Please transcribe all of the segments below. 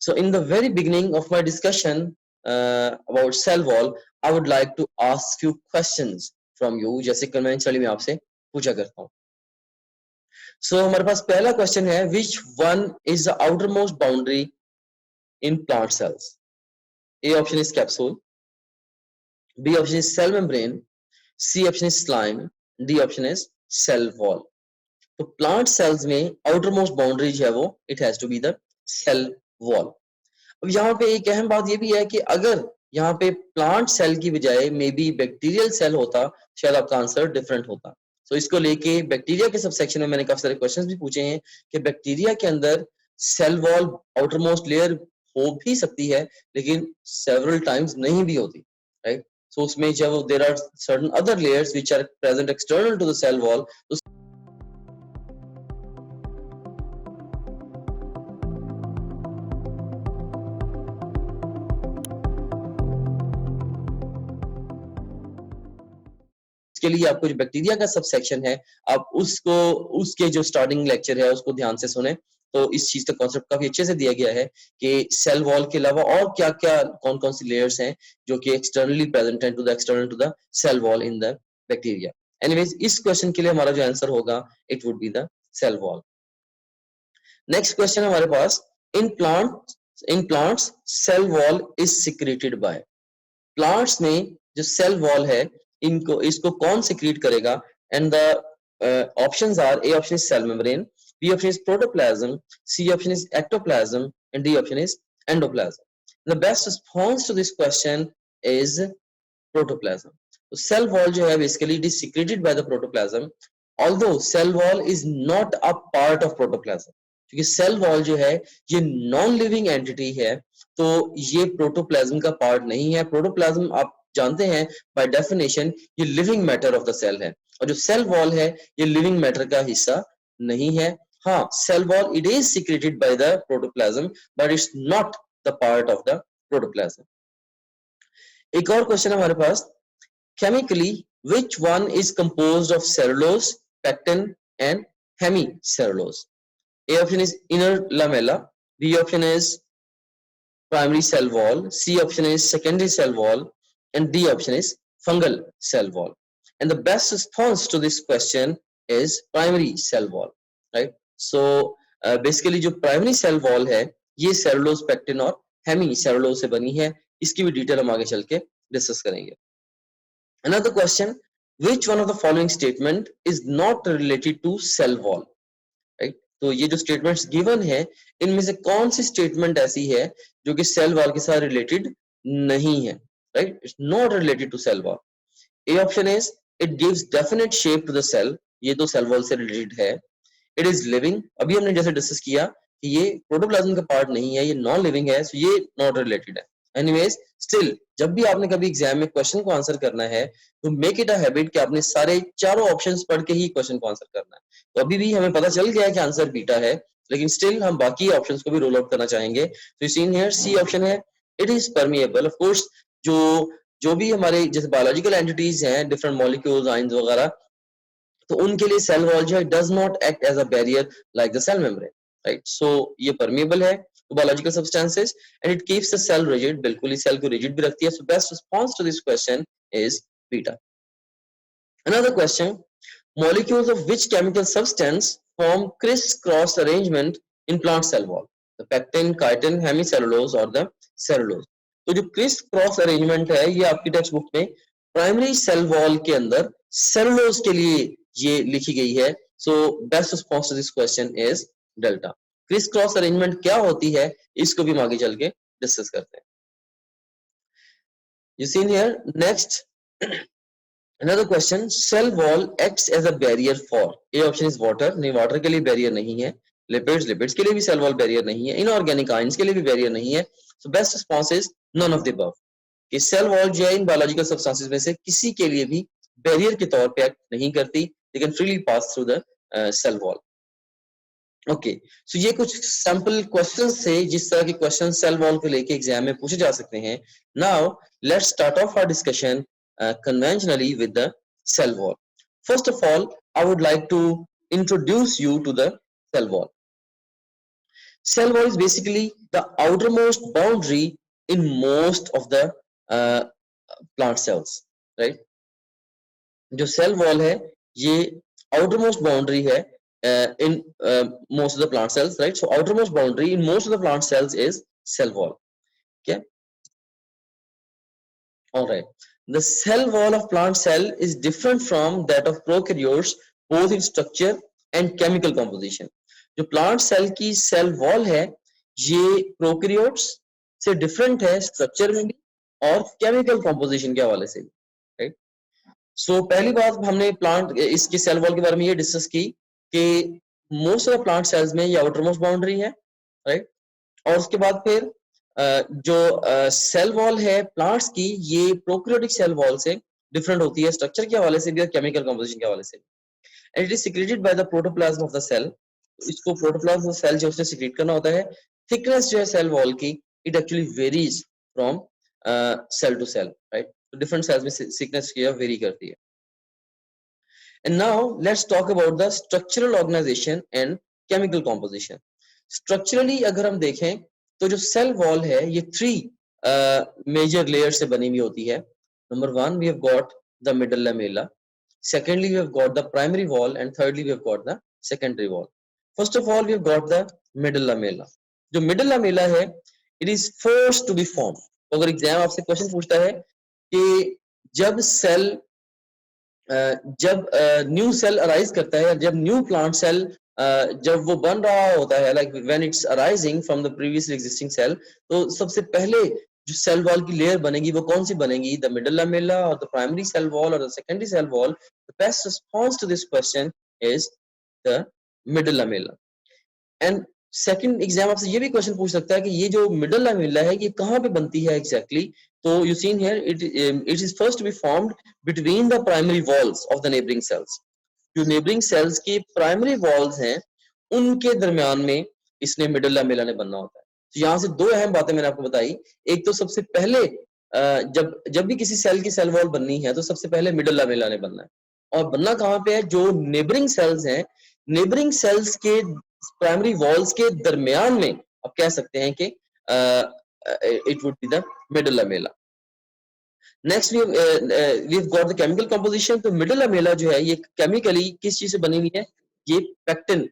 So in the very beginning of my discussion about cell wall, I would like to ask few questions from you, जैसे conventionally मैं आपसे पूछा करता हूँ. So हमारे पास पहला question है, which one is the outermost boundary in plant cells? A option is capsule, B option is cell membrane, C option is slime, D option is cell wall. तो प्लांट सेल्स में outermost boundary जो है वो it has to be the cell wall. अब यहाँ पे एक अहम बात ये भी है कि अगर यहाँ पे प्लांट सेल की बजाय मे बी बैक्टीरियल सेल होता, शायद आपका आंसर डिफरेंट होता. सो इसको लेके बैक्टीरिया के सबसेक्शन में मैंने काफी सारे क्वेश्चंस भी पूछे हैं कि बैक्टीरिया के अंदर सेल वॉल आउटरमोस्ट लेयर हो भी सकती है लेकिन सेवरल टाइम्स नहीं भी होती, राइट. सो उसमें जब there are certain other layers which are present external to the cell wall, इसके लिए आपको जो बैक्टीरिया का सब सेक्शन है आप उसको उसके जो स्टार्टिंग लेक्चर है उसको ध्यान से सुने. तो इस चीज का कॉन्सेप्ट काफी अच्छे से दिया गया है कि सेल वॉल के अलावा और क्या क्या कौन कौन सी लेयर्स हैं जो कि एक्सटर्नली प्रेजेंट हैं to the cell wall in the bacteria. Anyways इस क्वेश्चन के लिए हमारा जो आंसर होगा it would be the cell wall. Next question हमारे पास, in plants cell wall is secreted by. Plants में जो सेल वॉल है इसको कौन सिक्रीट करेगा? And the options are, A option is cell membrane, B option is protoplasm, C option is ectoplasm and D option is endoplasm. The best response to this question is protoplasm. तो cell wall जो है basically it is secreted by the protoplasm, although cell wall is not a part of protoplasm. क्योंकि cell wall जो है ये non living entity है तो ये प्रोटोप्लाज्म का पार्ट नहीं है. प्रोटोप्लाज्म आप जानते हैं बाय डेफिनेशन ये living matter of the cell है और जो सेल वॉल है ये लिविंग मैटर का हिस्सा नहीं है. हाँ, cell wall it is secreted by the protoplasm but it's not the part of the protoplasm. एक और क्वेश्चन हमारे पास, chemically which one is composed of cellulose, pectin and hemicellulose? A option is inner lamella, B option is primary cell wall, C option is secondary cell wall and D option is fungal cell wall. And the best response to this question is primary cell wall, right? So basically जो primary cell wall है ये cellulose, pectin और hemicellulose से बनी है. इसकी भी detail हम आगे चल के डिस्कस करेंगे. Another question, which one of the following statement is not related to cell wall? Right? तो ये जो स्टेटमेंट्स गिवन है इनमें से कौन सी स्टेटमेंट ऐसी है जो कि सेल वॉल के साथ रिलेटेड नहीं है? Right, it's not related to cell wall. A option is it gives definite shape to the cell, ये तो सेल वॉल से रिलेटेड है. इट इज लिविंग, अभी हमने जैसे डिस्कस किया कि ये प्रोटोप्लाज्म का पार्ट नहीं है, ये नॉन लिविंग है, so ये नॉट रिलेटेड है. एनीवेज स्टिल जब भी आपने कभी एग्जाम में क्वेश्चन को आंसर करना है तो मेक इट अ हैबिट कि आपने सारे चारों ऑप्शंस पढ़ के ही क्वेश्चन को आंसर करना है. तो अभी भी हमें पता चल गया है कि आंसर बीटा है लेकिन स्टिल हम बाकी ऑप्शंस को भी रोल आउट करना चाहेंगे. तो you seen here C option है, it is permeable. Of course जो भी हमारे जैसे बायोलॉजिकल एंटिटीज हैं, डिफरेंट मॉलिक्यूल्स, आयंस वगैरह, तो उनके लिए सेल वॉल जो है does not act as a barrier like the cell membrane, right. So ये परमिएबल है to biological substances and it keeps the cell rigid, बिल्कुल ही सेल को rigid भी रखती है. So best response to this question is beta. Another question, molecules of which chemical substance form criss-cross arrangement in plant cell wall? The pectin, chitin, hemicellulose or the cellulose. तो जो criss cross arrangement है ये आपकी text book में primary cell wall के अंदर cellulose के लिए ये लिखी गई है. So best response to this question is delta. Chris cross arrangement क्या होती है इसको भी हम आगे चल के डिस्कस करते हैं. You see here next another question, cell wall acts as a barrier for. A option is water, नहीं वाटर के लिए बैरियर नहीं है. लिपिड्स के लिए भी सेल वॉल बैरियर नहीं है. इनऑर्गेनिक आयंस के लिए भी बैरियर नहीं है. So best response is none of the above. कि सेल वॉल जो है इन बायोलॉजिकल सब्सटेंसेस में से किसी के लिए भी बैरियर के तौर पे एक्ट नहीं करती. They can freely pass through the cell wall. Okay, so ये कुछ सैंपल क्वेश्चंस थे जिस तरह के क्वेश्चन सेल वॉल को लेके एग्जाम में पूछे जा सकते हैं. Now let's start off our discussion conventionally with the cell wall. First of all I would like to introduce you to the cell wall. Cell wall is basically the outermost boundary in most of the plant cells, right? जो cell wall है ये outermost boundary है in most of the plant cells, right? So outermost boundary in most of the plant cells is cell wall. Okay, all right. The cell wall of plant cell is different from that of prokaryotes both in structure and chemical composition. जो plant cell की cell wall है ये prokaryotes से different है structure में भी और chemical composition के हवाले से भी, right? सो पहली बात हमने प्लांट इसकी सेल वॉल के बारे में ये डिस्कस की कि most of the plant cells में ये आउटर मोस्ट बाउंड्री है, राइट? और उसके बाद फिर जो सेल वॉल है प्लांट्स की ये प्रोकैरियोटिक सेल वॉल से डिफरेंट होती है स्ट्रक्चर के हवाले से भी और केमिकल कंपोजिशन के हवाले से भी। And it is secreted by the protoplasm of the cell. इसको प्रोटोप्लाज्म ऑफ सेल जो उसने सिक्रेट करना होता है। थिकनेस जो है सेल वॉल की it actually varies from cell to cell, right? Different cells में थिकनेस की वेरी करती है। And now let's talk about the structural organization and chemical composition. Structurally अगर हम देखें तो जो cell wall है ये three major layers से बनी हुई होती है. Number one, we have got the middle lamella. Secondly, we have got the primary wall, and thirdly, we have got the secondary wall. First of all, we have got the middle lamella. जो middle lamella है, it is first to be formed. तो अगर exam आपसे question पूछता है कि जब cell जब न्यू सेल अराइज करता है, जब न्यू प्लांट सेल जब वो बन रहा होता है, like when it's arising from the previously existing cell, तो सबसे पहले जो सेल वॉल की लेयर बनेगी वो कौन सी बनेगी? द मिडल लैमेला और द प्राइमरी सेल वॉल और the secondary cell wall? The best response to this question is the middle lamella. And second exam आपसे ये भी क्वेश्चन पूछ सकता है कि ये जो मिडल लैमेला है ये कहाँ पे बनती है एग्जैक्टली? तो you seen here it is first to be formed between the primary walls of the neighbouring cells. जो नेबरिंग सेल्स की प्राइमरी वॉल्स हैं उनके दरमियान में इसने मिडल लैमेला ने बनना होता है। तो यहाँ से दो अहम बातें मैंने आपको बताई। एक तो सबसे पहले जब जब भी किसी सेल की सेल वॉल बननी है तो सबसे पहले मिडल लैमेला ने बनना है। और बनना कहाँ पे है? जो नेबरिंग सेल्स हैं, नेबरिंग सेल्स के प्राइमरी वॉल्स के दरमियान में आप कह सकते हैं कि it would be the middle lamella. Next we got the chemical composition. तो मिडल लैमेला जो है ये केमिकली किस चीज से बनी हुई है? ये पेक्टिन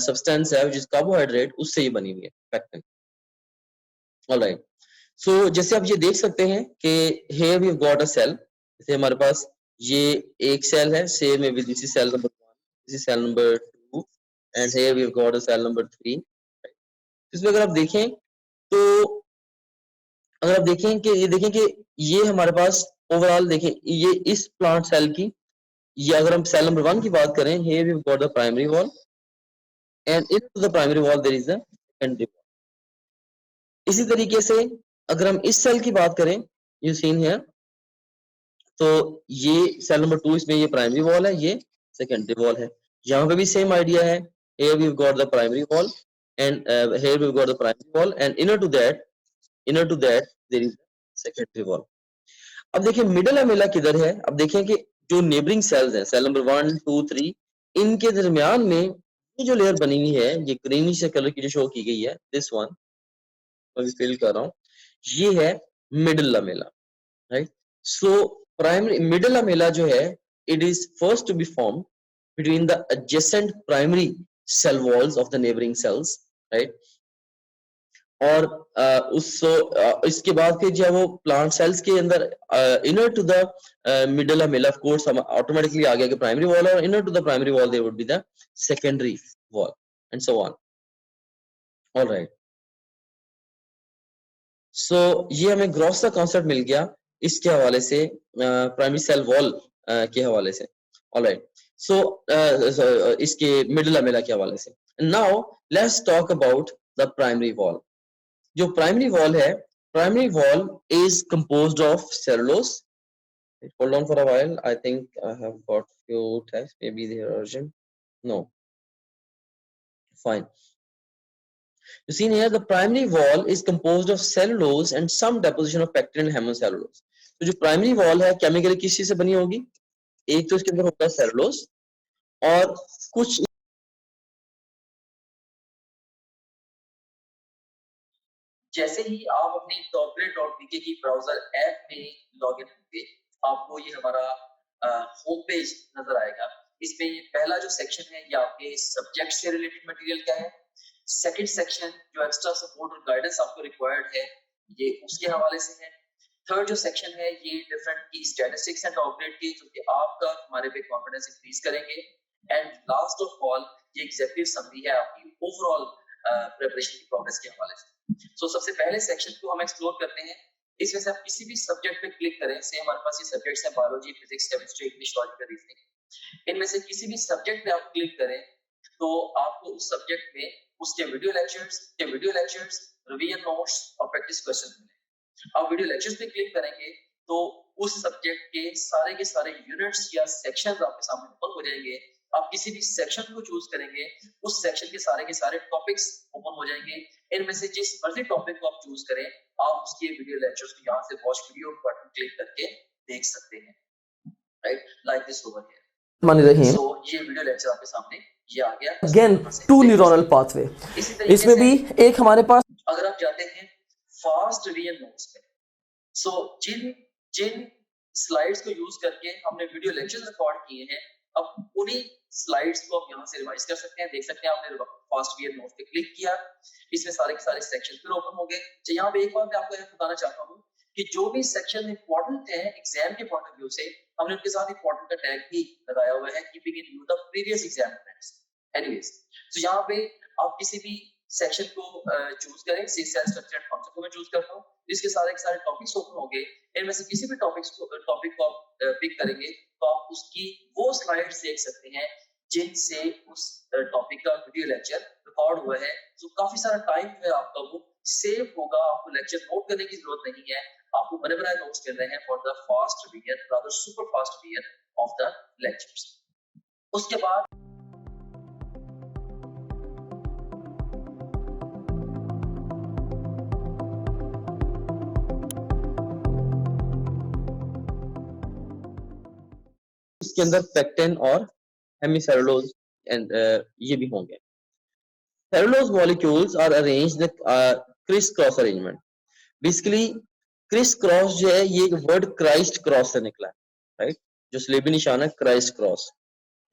सब्सटेंस है जिस कार्बोहाइड्रेट उससे ये बनी हुई है, पेक्टिन। ऑलराइट, सो जैसे आप ये देख सकते हैं कि here we have got a cell. जैसे हमारे पास ये एक सेल है, सेम है with this cell number 1, this is cell number 2 and here we have got a cell number 3। इसमें अगर आप देखें तो अगर आप देखें कि ये देखें कि ये हमारे पास ओवरऑल देखें ये इस प्लांट सेल की, ये अगर हम सेल नंबर 1 की बात करें, here we have got the primary wall and into the primary wall there is the secondary wall. इसी तरीके से अगर हम इस सेल की बात करें, यू सीन हियर, तो ये सेल नंबर 2 इसमें ये प्राइमरी वॉल है, ये सेकेंडरी वॉल है। यहाँ पे भी सेम आइडिया है, here we've got the primary wall and here we've got the primary wall and inner to that there is secondary wall। अब देखिए मिडल लैमेला किधर है? अब देखें कि जो नेबरिंग सेल्स हैं, सेल नंबर 1, 2, 3, इनके दरमियान में ये जो लेयर बनी हुई है, ये ग्रीनिश कलर की जो शो की गई है, दिस वन मैं फिल कर रहा हूँ, ये है middle lamella, right? So primary middle lamella जो है it is first to be form between the adjacent primary cell walls of the neighboring cells, right? और इसके बाद फिर जो वो प्लांट सेल्स के अंदर inner to the middle lamella, of course हम ऑटोमेटिकली आ गया कि प्राइमरी वॉल है और inner to the primary wall there would be the secondary wall and so on. Alright, so ये हमें ग्रॉस का कॉन्सेप्ट मिल गया इसके हवाले से, प्राइमरी सेल वॉल के हवाले से। ऑलराइट, सो इसके मिडल लैमेला के हवाले से। Now let's talk about the primary wall. जो प्राइमरी वॉल है, primary wall is composed of cellulose. Hold on for a while, I think I have got few tests, maybe they are urgent. No, fine. You see here the primary wall is composed of cellulose and some deposition of pectin and hemicellulose। तो जो primary wall है chemically किस चीज से बनी होगी? एक तो इसके अंदर होता है सेलुलोज और कुछ जैसे ही आप अपनी topgrade.bk की ब्राउजर ऐप में लॉगिन होंगे, आपको ये हमारा होम पेज नजर आएगा। इसमें ये पहला जो सेक्शन है ये आपके सब्जेक्ट से रिलेटेड मटेरियल का है। सेकंड सेक्शन जो एक्स्ट्रा सपोर्ट और गाइडेंस आपको रिक्वायर्ड है ये उसके हवाले से है। थर्ड जो सेक्शन है ये डिफरेंट की स्टैटिस्टिक्स एंड टॉपग्रेड की, जो कि आपका हमारे पे कॉन्फिडेंस इंक्रीज करेंगे। एंड लास्ट ऑफ ऑल ये एग्जेक्टिव समरी है आपकी ओवरऑल प्रिपरेशन की प्रोग्रेस के हवाले से। सो सबसे पहले सेक्शन को हम एक्सप्लोर करते हैं। इसमें से आप किसी भी सब्जेक्ट पे क्लिक करें, से हमारे पास ये सब्जेक्ट्स हैं biology, physics, chemistry, English, logical reasoning. इनमें से किसी भी सब्जेक्ट पे आप क्लिक करें तो आपको उस सब्जेक्ट में उसके वीडियो लेक्चर्स, रिवीजन नोट्स और प्रैक्टिस क्वेश्चन मिले। आप वीडियो लेक्चर्स पे क्लिक करेंगे तो उस सब्जेक्ट के सारे यूनिट्स या सेक्शंस आपके सामने ओपन हो जाएंगे। आप किसी भी सेक्शन को चूज करेंगे, उस सेक्शन के सारे टॉपिक्स ओपन हो जाएंगे। इनमें से जिस मर्जी टॉपिक को आप चूज करें, आप उसके वीडियो लेक्चर्स को यहाँ से वॉच वीडियो बटन क्लिक करके देख सकते हैं, right, like this over here. So ये वीडियो लेक्चर आपके सामने ये आ गया। अगेन टू न्यूरल पाथवे, इसमें भी एक हमारे पास, अगर आप जाते हैं फास्ट रिवीजन नोट्स पे, सो जिन स्लाइड्स को यूज करके हमने वीडियो लेक्चर्स रिकॉर्ड किए हैं, अब उन्हीं स्लाइड्स को आप यहाँ से रिवाइज कर सकते हैं। देख सकते हैं आपने फास्ट रिवीजन नोट्स पे क्लिक किया, इसमें सारे के सारे सेक्शन फिर ओपन हो गए। तो यहाँ पे एक बात मैं आपको यह बताना चाहता हूँ कि जो भी सेक्शन इंपॉर्टेंट है एग्जाम के पॉइंट ऑफ व्यू से, हमने उनके साथ इंपॉर्टेंट का टैग भी लगाया हुआ है, keeping in view the previous exam friends. Anyways, तो यहाँ पे आप किसी भी सेक्शन को चूज करें, सेल स्ट्रक्चर एंड फंक्शन को मैं चूज करता हूँ, इसके सारे के सारे टॉपिक्स ओपन होंगे। इनमें से किसी भी टॉपिक को आप पिक करेंगे तो आप उसकी वो स्लाइड्स देख सकते हैं जिनसे उस टॉपिक का वीडियो लेक्चर रिकॉर्ड हुआ है। तो काफी सारा टाइम है आपका वो सेव होगा, आपको लेक्चर नोट करने की जरूरत नहीं है, आपको बने बनाए नोट्स मिल रहे हैं for the fast revision, rather super fast revision of the lectures. उसके बाद इसके अंदर पेक्टिन और हेमिसेलुलोज एंड ये भी होंगे। Cellulose molecules are arranged criss cross arrangement. Basically criss cross जो है ये एक वर्ड क्राइस्ट क्रॉस से निकला है, राइट, जो स्लेबी निशान है क्राइस्ट क्रॉस,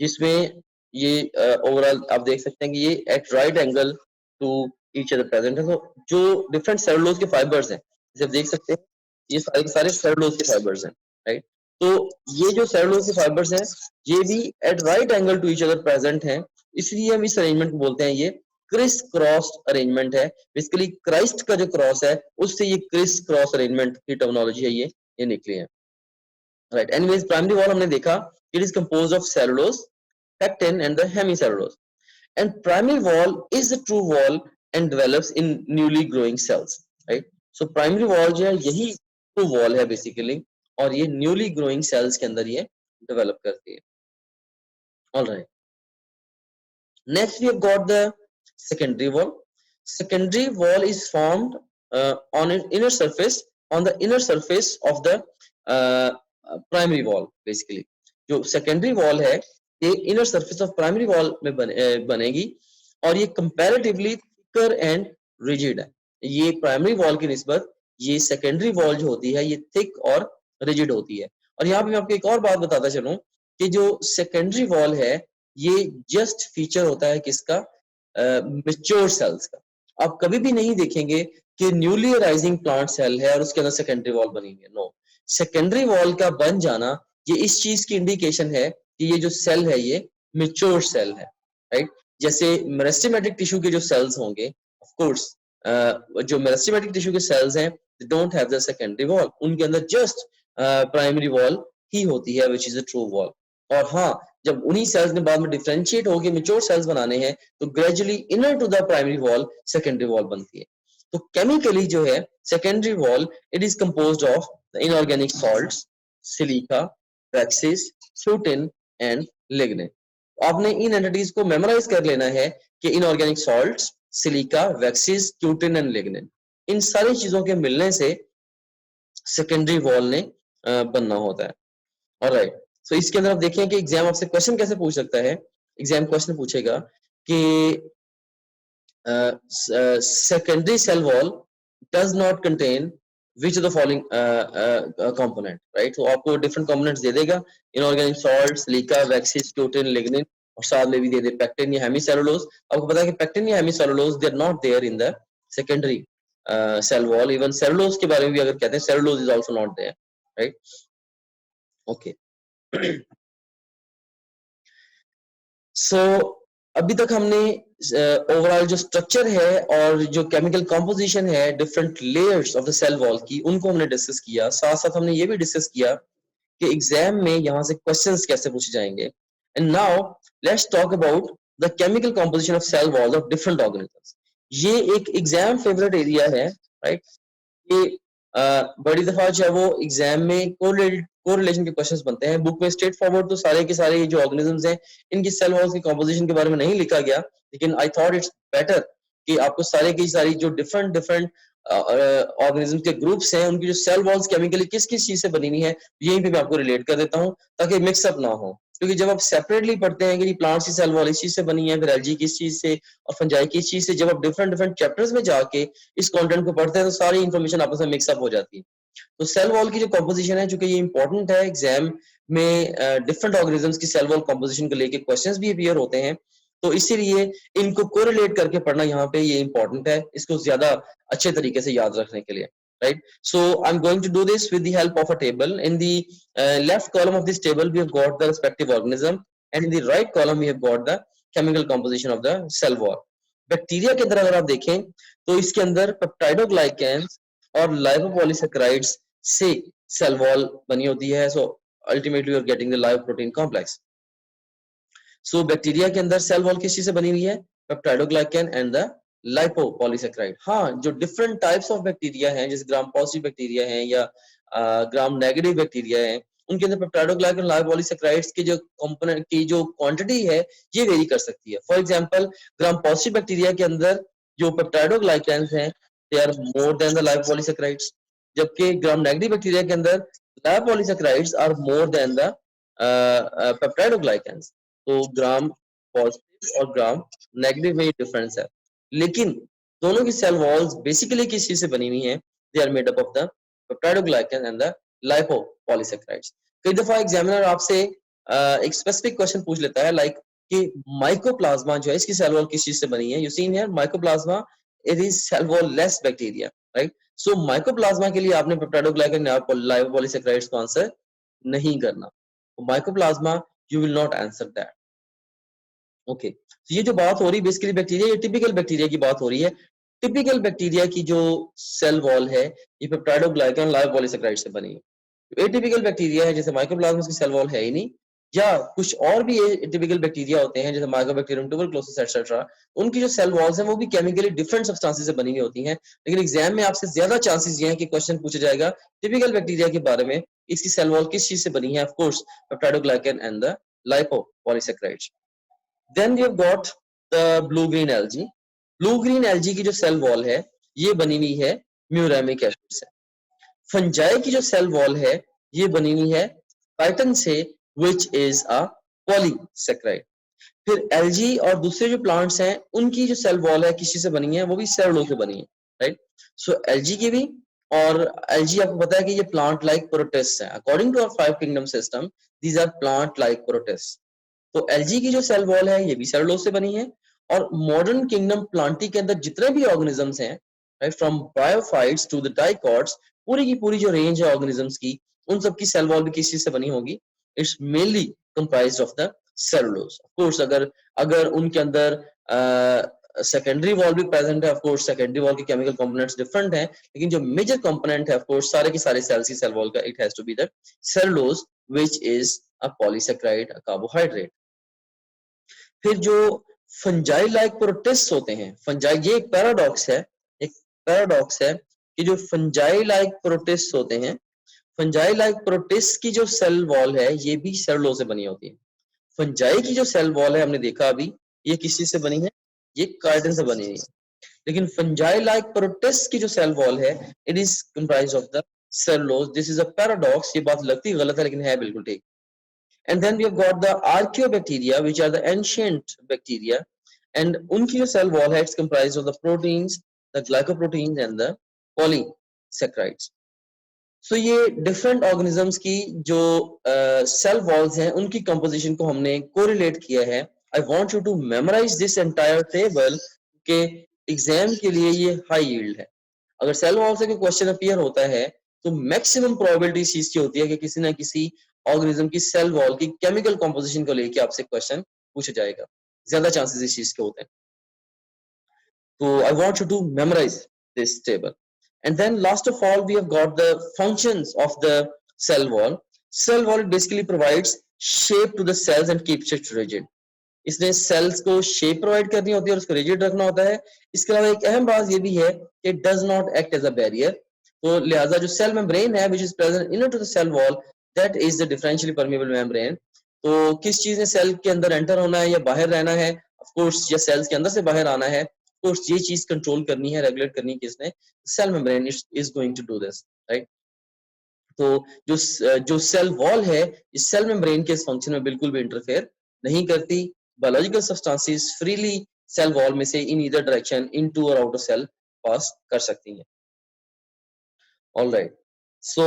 जिसमें ये ओवरऑल आप देख सकते हैं कि ये at right angle to each other present है। तो जो डिफरेंट सेलुलोज के फाइबर्स हैं, जैसे आप देख सकते हैं ये सारे सेलुलोज के फाइबर्स हैं, राइट। तो ये जो सेलुलोज के फाइबर्स हैं ये भी at right angle to each other present हैं, इसलिए हम इस अरेंजमेंट को बोलते हैं ये क्रिस क्रॉस अरेंजमेंट है। बेसिकली क्राइस्ट का जो क्रॉस है उससे ये क्रिस क्रॉस अरेंजमेंट की टर्मिनोलॉजी है, ये निकली है, राइट। एनीवेज, प्राइमरी वॉल हमने देखा, it is composed of cellulose, pectin and the hemicellulose, and primary wall is the true wall and develops in newly growing cells, right? So primary wall जो है यही true wall है basically, और ये newly growing cells के अंदर ये develop करती है। All right. Next we have got the secondary wall. Secondary wall is formed on an inner surface, on the inner surface of the primary wall basically. जो secondary wall है ये inner surface of primary wall में बनेगी और ये comparatively thicker and rigid है। ये primary wall की निस्बत ये सेकेंडरी वॉल जो होती है ये थिक और रिजिड होती है। और यहाँ पे मैं आपको एक और बात बताता चलूं कि जो सेकेंडरी वॉल है ये जस्ट फीचर होता है किसका, मैच्योर सेल्स का। आप कभी भी नहीं देखेंगे कि न्यूली अराइजिंग प्लांट सेल है और उसके अंदर सेकेंडरी वॉल बनी है, नो। सेकेंडरी वॉल का बन जाना ये इस चीज की इंडिकेशन है कि ये जो सेल है ये मैच्योर सेल है, राइट। जैसे मेरिस्टेमेटिक टिश्यू के जो सेल्स होंगे, ऑफ कोर्स जो मेरिस्टेमेटिक टिश्यू के सेल्स हैं they don't have the secondary wall, उनके अंदर जस्ट प्राइमरी वॉल ही होती है which is a true wall. और हाँ, जब उन्हीं सेल्स ने बाद में डिफरेंशिएट होकर मैच्योर सेल्स बनाने हैं तो gradually inner to the primary wall secondary wall बनती है। तो केमिकली जो है secondary wall it is composed of inorganic salts, silica, waxes, cutin and lignin. आपने इन एंटिटीज को मेमोराइज कर लेना है कि inorganic salts, silica, waxes, cutin and lignin, इन सारी चीजों के मिलने से सेकेंडरी वॉल ने बनना होता है। ऑलराइट, सो इसके अंदर आप देखिए कि एग्जाम आपसे क्वेश्चन कैसे पूछ सकता है। एग्जाम क्वेश्चन पूछेगा कि secondary cell wall does not contain which of the following component, right? तो आपको different components दे देगा, inorganic salt, silica, waxes, gluten, lignin, और साथ में भी दे दे pectin या hemicellulose. आपको पता है कि pectin या hemicellulose they are not there in the secondary cell wall. Even cellulose के बारे में भी अगर कहते हैं, cellulose is also not there, right? Okay. सो अभी तक हमने ओवरऑल जो स्ट्रक्चर है और जो केमिकल कंपोजिशन है different layers of the cell wall की, उनको हमने डिस्कस किया. साथ साथ हमने ये भी डिस्कस किया कि एग्जाम में यहाँ से क्वेश्चंस कैसे पूछे जाएंगे. And now let's talk about the chemical composition of cell wall of different organisms. ये एक एग्जाम फेवरेट एरिया है, राइट? कि बड़ी दफा जो है वो एग्जाम में कोरिलेशन के क्वेश्चंस बनते हैं. बुक में स्ट्रेट फॉरवर्ड तो सारे के सारे जो ऑर्गेनिजम्स हैं इनकी सेल वॉल्स की कंपोजिशन के बारे में नहीं लिखा गया, लेकिन आई थॉट इट्स बेटर कि आपको सारे की सारी जो डिफरेंट डिफरेंट ऑर्गेनिज्म के ग्रुप्स हैं उनकी जो सेल वॉल्स केमिकली किस किस चीज से बनी हुई है यहीं पे मैं आपको रिलेट कर देता हूँ ताकि मिक्सअप ना हो. क्योंकि जब आप सेपरेटली पढ़ते हैं कि प्लांट्स की सेल वॉल इस चीज से बनी है, फिर एल्गी किस चीज से और फंजाई किस चीज से, जब आप डिफरेंट डिफरेंट चैप्टर्स में जाके इस कंटेंट को पढ़ते हैं तो सारी इंफॉर्मेशन आपस में मिक्सअप हो जाती है. तो सेल वॉल की जो कंपोजिशन है, चूंकि ये इंपॉर्टेंट है एग्जाम में, डिफरेंट ऑर्गेनिजम्स की सेल वॉल कंपोजिशन को लेके क्वेश्चंस भी अपीयर होते हैं, तो इसीलिए इनको कोरिलेट करके पढ़ना यहाँ पे ये इंपॉर्टेंट है, इसको ज्यादा अच्छे तरीके से याद रखने के लिए, right? So I'm going to do this with the help of a table. In the left column of this table we have got the respective organism, and in the right column we have got the chemical composition of the cell wall. Bacteria के अंदर अगर आप देखें तो इसके अंदर पेप्टाइडोग्लाइकेन्स और लाइपोपॉलीसैकेराइड्स से सेल वॉल बनी होती है. So ultimately you are getting the lipoprotein complex. So bacteria के अंदर सेल वॉल किस चीज से बनी हुई है? Peptidoglycan and the lipopolysaccharide. हाँ, जो डिफरेंट टाइप्स ऑफ बैक्टीरिया हैं, जैसे ग्राम पॉजिटिव बैक्टीरिया हैं या ग्राम नेगेटिव बैक्टीरिया हैं, उनके अंदर पेप्टाइडोग्लाइकेन लाइपोपॉलीसैकेराइड्स की जो कंपोनेंट की जो क्वांटिटी है ये वेरी कर सकती है. For example gram positive bacteria के अंदर जो पेप्टाइडोग्लाइकेन्स हैं they are more than the lipopolysaccharides, जबकि ग्राम नेगेटिव बैक्टीरिया के अंदर lipopolysaccharides are more than the peptidoglycans. तो ग्राम पॉजिटिव और ग्राम नेगेटिव में डिफरेंस है, लेकिन दोनों की सेल वॉल्स बेसिकली किस चीज से बनी हुई हैं? They are made up of the peptidoglycan and the lipopolysaccharides. कई दफा एग्जामिनर आपसे एक स्पेसिफिक क्वेश्चन पूछ लेता है, लाइक कि माइकोप्लाज्मा जो है इसकी सेल वॉल किस चीज से बनी है? You seen here mycoplasma, it is cell wall less bacteria, right? So mycoplasma के लिए आपने पेप्टाइडोग्लाइकेन लाइपोपॉलीसैकेराइड्स को आंसर नहीं करना. Mycoplasma you will not answer that. Okay, तो ये जो बात हो रही है बेसिकली बैक्टीरिया, ये टिपिकल बैक्टीरिया की बात हो रही है. टिपिकल बैक्टीरिया की जो सेल वॉल है ये पेप्टाइडोग्लाइकेन लाइपोपॉलीसैकेराइड से बनी है. एटिपिकल बैक्टीरिया है जैसे माइकोप्लाज्मा की सेल वॉल है ही नहीं, या कुछ और भी एटिपिकल बैक्टीरिया होते हैं जैसे माइकोबैक्टीरियम ट्यूबरकुलोसिस एटसेट्रा, उनकी जो सेल वॉल्स हैं वो भी केमिकली डिफरेंट सब्सटेंसेस से बनी हुई होती हैं. लेकिन एग्जाम में आपसे ज्यादा चांसेस ये हैं कि क्वेश्चन पूछा जाएगा टिपिकल बैक्टीरिया के बारे में, इसकी सेल वॉल किस चीज से बनी है? Of course peptidoglycan and the lipopolysaccharides. Then we have got the blue green algae. Blue green algae की जो सेल वॉल है ये बनी हुई है म्यूरेमिक एसिड से. फंजाई की जो सेल वॉल है ये बनी हुई है काइटन से, which is a polysaccharide. फिर एल्गी और दूसरे जो प्लांट्स हैं उनकी जो सेल वॉल है किसी से बनी है? वो भी सेलुलोज से बनी है, राइट? सो एल्गी की भी, और एल्गी आपको पता है कि ये प्लांट लाइक प्रोटिस्ट है. According to our 5 kingdom system these are plant like protist. तो एल्गी की जो सेल वॉल है ये भी सेलुलोज से बनी है. और मॉडर्न किंगडम प्लांटी के अंदर जितने भी ऑर्गेनिजम्स हैं, right, from bryophytes to the dicots, पूरी की पूरी जो रेंज है ऑर्गेनिजम्स की, उन सब की सेल वॉल भी किस चीज से बनी होगी? It's mainly comprised of the cellulose. Of course अगर उनके अंदर सेकेंडरी वॉल भी प्रेजेंट है, ऑफ कोर्स सेकेंडरी वॉल के केमिकल कंपोनेंट्स डिफरेंट हैं, लेकिन जो मेजर कंपोनेंट है ऑफ कोर्स सारे के सारे सेल्स की सेल वॉल का, it has to be the cellulose which is a polysaccharide, a carbohydrate. फिर जो फंजाई लाइक प्रोटिस्ट होते हैं, फंजाई, ये एक पैराडॉक्स है कि जो फंजाई लाइक प्रोटिस्ट होते हैं, फंजाई लाइक प्रोटिस्ट की जो सेल वॉल है ये भी सेलुलोज से बनी होती है. फंजाई की जो सेल वॉल है हमने देखा अभी, ये किस चीज से बनी है? ये काइटिन से बनी है. लेकिन फंजाई लाइक प्रोटिस्ट की जो सेल वॉल है it is comprised of the cellulose. This is a paradox. ये बात लगती गलत है लेकिन है बिल्कुल ठीक. And then we have got the archaeobacteria, which are the ancient bacteria, and उनकी जो cell wall है it's comprised of the proteins, the glycoproteins and the polysaccharides. So ये डिफरेंट ऑर्गेनिजम्स की जो सेल वॉल्स हैं उनकी कंपोजिशन को हमने कोरिलेट किया है। I want you to memorise this entire table के एग्जाम के लिए ये हाई यील्ड है। अगर सेल वॉल से कोई क्वेश्चन अपीयर होता है तो मैक्सिमम प्रोबेबिलिटी इस चीज की होती है कि किसी ना किसी ऑर्गेनिज्म की सेल वॉल की केमिकल कंपोजिशन को लेके आपसे क्वेश्चन पूछा जाएगा, ज्यादा चांसेस इस चीज के होते हैं। So I want you to memorize this table. And then last of all, we have got the functions of the cell wall. Cell wall basically provides shape to the cells and keeps it rigid. इसने sales को shape provide करनी होती है और उसको rigid रखना होता है। इसके अलावा एक अहम बात ये भी है कि does not act as a barrier. तो लिहाजा जो सेल मेम्ब्रेन है which is present inner to the cell wall, that is the differentially permeable membrane. तो किस चीज ने सेल के अंदर एंटर होना है या बाहर रहना है, ऑफ कोर्स, या सेल्स के अंदर से बाहर आना है, ऑफ कोर्स ये चीज कंट्रोल करनी है, रेगुलेट करनी है किसने, cell membrane is going to do this, right. तो जो सेल वॉल है इस सेल मेम्ब्रेन के इस फंक्शन में बिल्कुल भी इंटरफेयर नहीं करती। Biological substances freely cell wall में से इन ईदर डायरेक्शन इनटू और आउट ऑफ सेल पास कर सकती हैं। Alright, so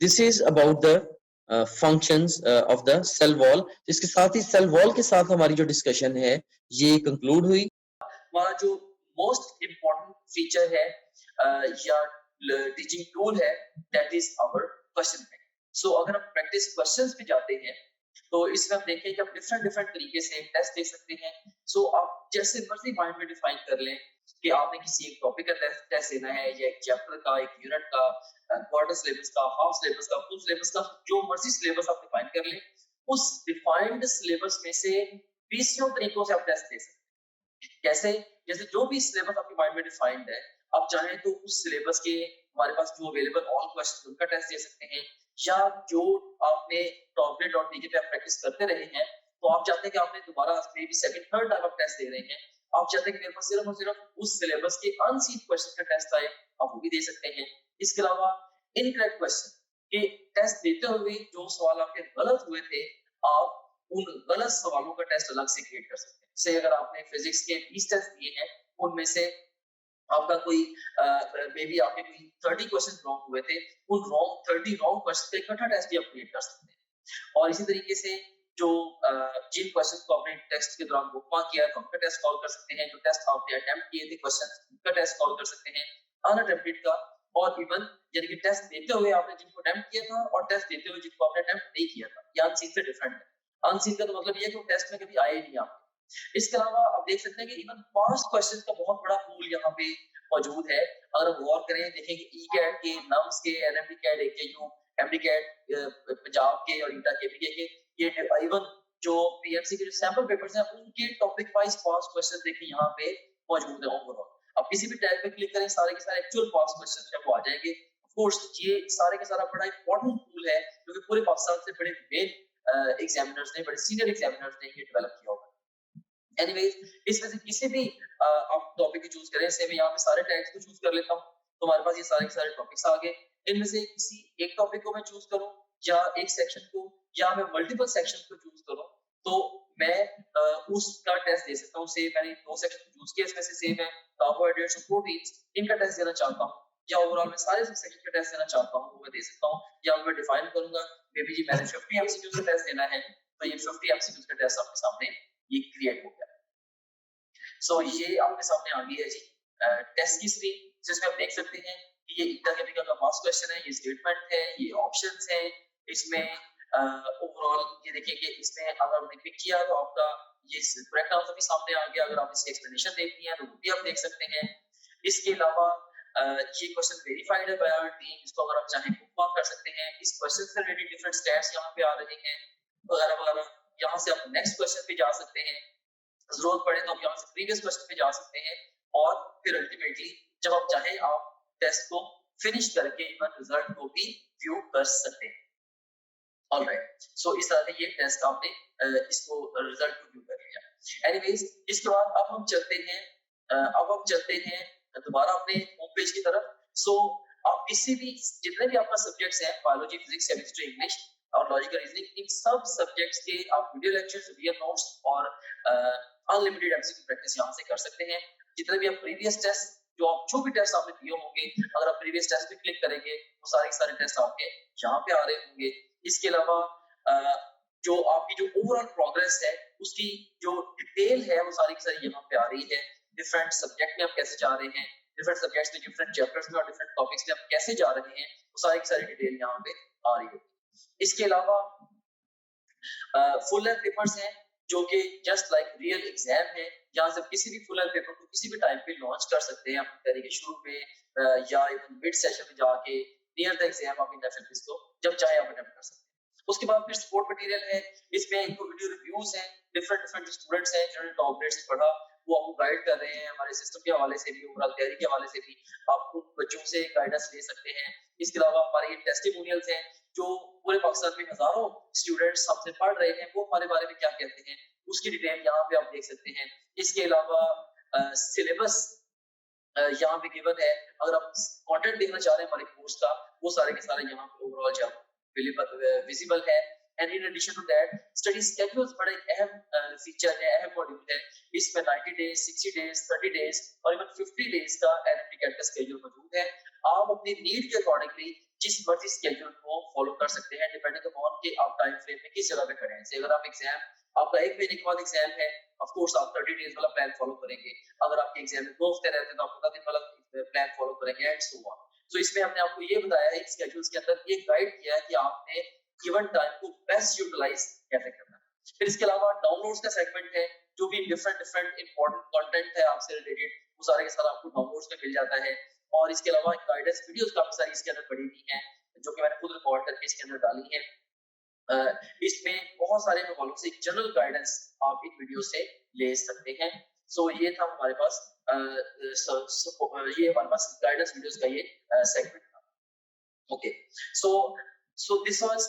this is about the functions of the cell wall. इसके साथ ही सेल वॉल के साथ हमारी जो डिस्कशन है ये कंक्लूड हुई। हमारा जो मोस्ट इम्पोर्टेंट फीचर है या टीचिंग टूल है, that is our question bank. So अगर हम प्रैक्टिस क्वेश्चंस पे जाते हैं तो इसमें हम देखें कि आप डिफरेंट डिफरेंट तरीके से टेस्ट दे सकते हैं। सो आप जैसे मर्जी माइंड में डिफाइन कर लें कि आपने किसी एक टॉपिक का टेस्ट देना है या एक चैप्टर का, एक यूनिट का, क्वार्टर सिलेबस का, हाफ सिलेबस का, फुल सिलेबस का, जो मर्जी सिलेबस आप डिफाइन कर लें, उस डिफाइंड सिलेबस में से 20 तरीकों से आप टेस्ट दे सकते हैं। कैसे? जैसे जो भी सिलेबस आपके माइंड में डिफाइंड है, आप चाहें तो उस सिलेबस के हमारे पास जो अवेलेबल ऑल क्वेश्चन उनका टेस्ट दे सकते हैं, या जो आपने टॉपरेट.डी पे प्रैक्टिस करते रहे हैं तो आप चाहते हैं कि आपने दोबारा may be second third time आप टेस्ट दे रहे हैं, आप चाहते हैं कि मेरे पास सिर्फ और सिर्फ उस सिलेबस के अनसीन क्वेश्चन का टेस्ट आए, आप वो भी दे सकते हैं। इसके अलावा इनकरेक्ट क्वेश्चन के टेस्ट देते हुए जो सवाल आपके गलत हुए थे, आप उन गलत सवालों का टेस्ट अलग से क्रिएट कर सकते हैं। जैसे अगर आपने फिजिक्स के 20 टेस्ट दिए हैं, उनमें से आपका कोई मे बी आपके कोई 30 क्वेश्चन रॉन्ग हुए थे, उन 30 रॉन्ग क्वेश्चन का इकट्ठा टेस्ट भी आप क्रिएट कर सकते हैं। और इसी तरीके से जो जिन क्वेश्चन को आपने टेस्ट के दौरान बुकमार्क किया तो उनका टेस्ट कॉल कर सकते हैं, जो टेस्ट आपने अटेम्प्ट किए थे क्वेश्चन उनका टेस्ट कॉल कर सकते हैं, अनअटेम्प्टेड का, और इवन यानी कि टेस्ट देते हुए आपने जिनको अटेम्प्ट किया था और टेस्ट देते हुए जिनको आपने अटेम्प्ट नहीं किया था, ये अनसीन से डिफरेंट है। अनसीन का तो मतलब ये है कि वो टेस्ट में कभी आए ही नहीं आपके। इसके अलावा आप देख सकते हैं कि इवन पास्ट क्वेश्चंस का बहुत बड़ा पूल यहाँ पे मौजूद है। अगर हम गौर करें, देखें कि ई-कैट के, नम्स के, NMDCAT, AKU, MDCAT, Punjab के और ईटा केपीके के, ये इवन जो पीएमसी के जो सैंपल पेपर्स हैं उनके टॉपिक वाइज पास्ट क्वेश्चन देखें यहाँ पे मौजूद है ओवरऑल। अब किसी भी टैब पे क्लिक करें, सारे के सारे एक्चुअल पास्ट क्वेश्चंस जो आ जाएंगे। ऑफ कोर्स ये सारे के सारा बड़ा इंपॉर्टेंट टूल है क्योंकि पूरे पाकिस्तान से बड़े मेन एग्जामिनर्स ने, बड़े सीनियर एग्जामिनर्स ने ये डेवलप किया होगा। एनीवेज, इसमें से किसी भी आप टॉपिक को चूज करें, से मैं यहाँ पे सारे टैग्स को चूज कर लेता हूँ तो हमारे पास ये सारे के सारे टॉपिक्स आ गए। इनमें से किसी एक टॉपिक को मैं चूज करूँ या एक सेक्शन को, या मैं मल्टीपल सेक्शन को चूज करूँ, तो मैं उसका टेस्ट दे सकता हूँ। से मैंने 2 सेक्शन चूज किए, इसमें से सेम है कार्बोहाइड्रेट्स और प्रोटीन्स, इनका टेस्ट देना चाहता हूँ, या ओवरऑल मैं सारे सेक्शन का टेस्ट देना चाहता हूँ, वो मैं दे सकता हूँ। या मैं डिफाइन करूंगा मे बी जी मैंने 50 एमसीक्यूज का टेस्ट देना है, तो ये 50 एमसीक्यूज का टेस्ट आपके सामने ये क्रिएट हो गया। सो ये आपके सामने आ गई है जी टेस्ट की स्क्रीन, जिसमें आप देख सकते हैं कि ये ईटा केमिकल का पास्ट क्वेश्चन है, ये स्टेटमेंट है, ये ऑप्शंस हैं। इसमें ओवरऑल ये देखिए कि इसमें अगर आपने पिक किया तो आपका ये करेक्ट आंसर भी सामने आ गया। अगर आप इसकी एक्सप्लेनेशन देखनी है तो वो भी आप देख सकते हैं। इसके अलावा ये क्वेश्चन वेरीफाइड है बाय आवर टीम, इसको अगर आप चाहें बुकमार्क कर सकते हैं। इस क्वेश्चन से रिलेटेड डिफरेंट स्टैट्स यहाँ पे आ रहे हैं वगैरह वगैरह। यहाँ से आप नेक्स्ट क्वेश्चन पे जा सकते हैं, जरूरत पड़े तो आप यहाँ से प्रीवियस क्वेश्चन पे जा सकते हैं, और फिर अल्टीमेटली जब आप चाहें आप टेस्ट को फिनिश करके इवन रिजल्ट को भी व्यू कर सकते हैं। ऑलराइट, सो इस तरह से ये टेस्ट आपने इसको रिजल्ट को व्यू कर लिया। एनीवेज, इसके बाद अब हम चलते हैं दोबारा अपने होम पेज की तरफ। सो आप किसी भी जितने भी आपका सब्जेक्ट्स हैं, बायोलॉजी, फिजिक्स, केमिस्ट्री, इंग्लिश और लॉजिकल रीजनिंग, इन सब सब्जेक्ट्स के आप वीडियो लेक्चर्स, वीडियो नोट्स और अनलिमिटेड एमसीक्यू प्रैक्टिस यहां से कर सकते हैं। जितने भी आप प्रीवियस टेस्ट जो भी टेस्ट आपने दिए होंगे, अगर आप प्रीवियस टेस्ट पे क्लिक करेंगे वो सारे के सारे टेस्ट आपके यहाँ पे आ रहे होंगे। इसके अलावा जो आपकी जो ओवरऑल प्रोग्रेस है उसकी जो डिटेल है वो सारी की सारी यहाँ पे आ रही है। डिफरेंट सब्जेक्ट में आप कैसे जा रहे हैं, डिफरेंट सब्जेक्ट्स में, डिफरेंट चैप्टर्स में और डिफरेंट टॉपिक्स में आप कैसे जा रहे हैं, वो सारी की सारी डिटेल यहाँ पे आ रही है। इसके अलावा फुल लेंथ पेपर्स हैं जो कि जस्ट लाइक रियल एग्जाम है। यहाँ से किसी भी फुल लेंथ पेपर को किसी भी टाइम पे लॉन्च कर सकते हैं अपनी तरीके शुरू में या इवन मिड सेशन में जाके नियर द एग्जाम आप इन एफएलपीज को जब चाहे आप अटेम्प्ट कर सकते हैं। उसके बाद फिर सपोर्ट मटेरियल है, इसमें इनको वीडियो रिव्यूज हैं, डिफरेंट डिफरेंट स्टूडेंट्स हैं जिन्होंने टॉप ग्रेड से पढ़ा वो आपको गाइड कर रहे हैं हमारे सिस्टम के हवाले से भी, ओवरऑल तैयारी के हवाले से भी आप उन बच्चों से गाइडेंस ले सकते हैं। इसके अलावा हमारे ये टेस्टिमोनियल्स हैं जो पूरे पाकिस्तान में हजारों स्टूडेंट्स हमसे पढ़ रहे हैं, वो हमारे बारे में क्या कहते हैं उसकी डिटेल यहाँ पे आप देख सकते हैं। इसके अलावा सिलेबस यहाँ पे गिवन है, अगर आप कंटेंट देखना चाह रहे हैं हमारे कोर्स का वो सारे के सारे यहाँ पे ओवरऑल जब विजिबल है। And in addition to that study schedules बड़ा एक अहम फीचर है, अहम मॉड्यूल है। इसमें 90 डेज, 60 डेज, 30 डेज और इवन 50 डेज का एनएमटी कैट का स्केड्यूल मौजूद है। आप अपनी नीड के अकॉर्डिंगली जिस मर्जी स्केड्यूल को फॉलो कर सकते हैं डिपेंडिंग अपॉन कि आप टाइम फ्रेम में किस जगह पे खड़े हैं। जैसे अगर आप एग्जाम आपका 1 महीने के बाद एग्जाम है, ऑफ कोर्स आप 30 डेज वाला प्लान फॉलो करेंगे। अगर आपके एग्जाम में 2 हफ्ते रहते हैं तो आप 15 दिन वाला प्लान फॉलो करेंगे एंड सो ऑन। सो इसमें हमने आपको ये बताया है स्केड्यूल्स के अंदर ये गाइड किया है कि आपने गिवन टाइम को बेस्ट यूटिलाइज कैसे करना है। फिर इसके अलावा डाउनलोड्स का सेगमेंट है, जो भी डिफरेंट डिफरेंट इंपॉर्टेंट कंटेंट है आपसे रिलेटेड वो सारे के सारे आपको डाउनलोड्स में मिल जाता है। और इसके अलावा गाइडेंस वीडियोस काफी सारी इसके अंदर पड़ी हुई हैं जो कि मैंने खुद रिकॉर्ड करके इसके अंदर डाली है। इसमें बहुत सारे हवालों से एक जनरल गाइडेंस आप इन वीडियो से ले सकते हैं। सो ये था हमारे पास ये हमारे पास गाइडेंस वीडियोस का ये सेगमेंट था। Okay, so this was